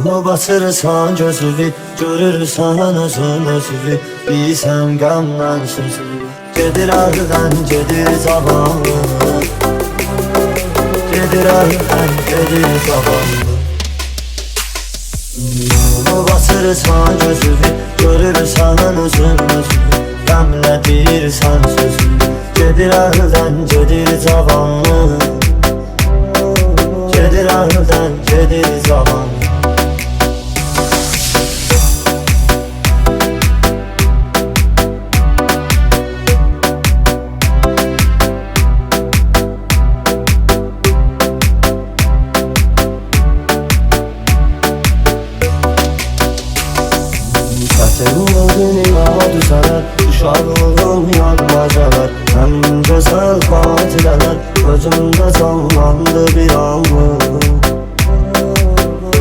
Yolunu batırırsan gözünü, görürsən özün özünü. Bilsən qəmdən sözünü, gedir əldən, gedir zamanı. Gedir əldən, gedir zamanı. Yolunu batırırsan gözünü, görürsən özün özünü. Qəmlə deyirsən sözünü, gedir əldən, gedir zamanı. Gedir əldən, gedir zamanı. Səsin bu dünya düzələr, uşaqlığım yadmacalar. Həmin gözəl xatirələr gözümdə canlandı bir anlıq.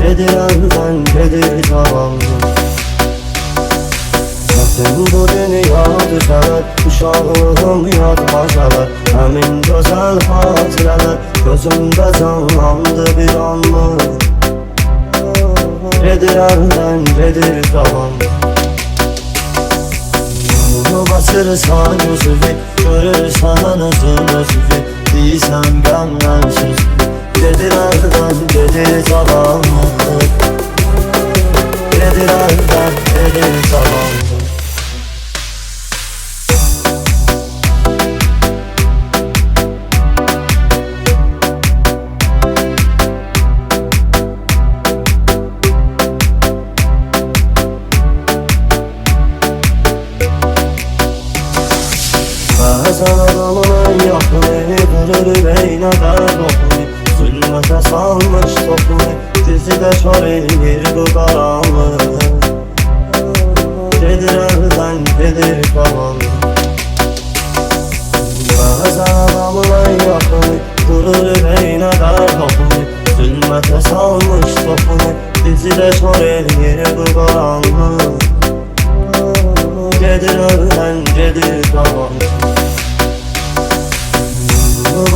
Gedir əldən, gedir zavallı. Səsin bu dünya düzələr, uşaqlığım yadmacalar. Həmin gözəl xatirələr gözümdə canlandı bir anlıq. Gedir əldən, gedir zavallı. Yolunu batırırsan gözünü, görürsən özün özünü. Deyirsən qəmdən sözünü, gedir əldən, gedir zavallı. Gedir əldən, gedir zavallı. Bəzən adamın ən yaxını vurur beynə dərd oxunu. Zülmətə salmış toxunu, dizidə kar eləyir bu qaranlıq. Gedir əldən, gedir zavallı. Bəzən adamın ən yaxını vurur beynə dərd oxunu. Zülmətə salmış toxunu, dizidə kar eləyir bu qaranlıq. Gedir əldən, gedir zavallı.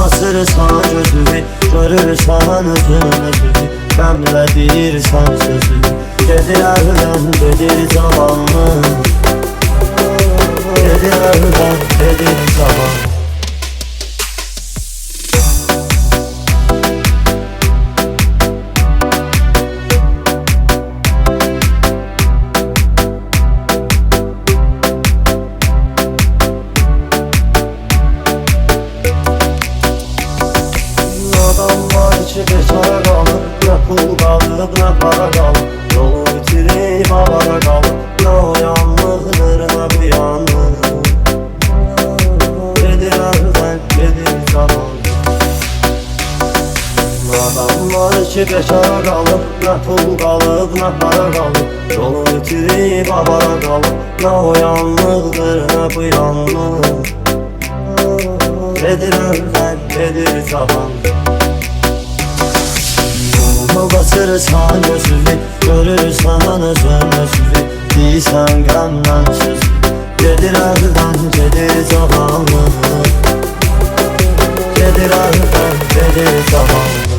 Basırsan gözünü, görürsən özün özünü. Qəmlə deyirsən sözünü, gedir əldən, gedir zavallı. Gedir əldən, gedir zavallı. Adamlar içi bekara qalır, nə pul qalıb, nə para qalıb. Yolu bitirib avara qalıb, nə o yanlıqdır, nə bu yanlıq. Gedir əldən, gedir zavallı. Adamlar içi bekara qalıb, nə pul qalıb, nə para qalıb. Yolu bitirib avara qalıb, nə o yanlıqdır, nə bu yanlıq. Gedir əldən, gedir zavallı. Yolunu batırırsan gözünü, görürsən özün özünü. Deyirsən qəmdən sözünü, gedir əldən, gedir zavallı. Gedir əldən, gedir zavallı.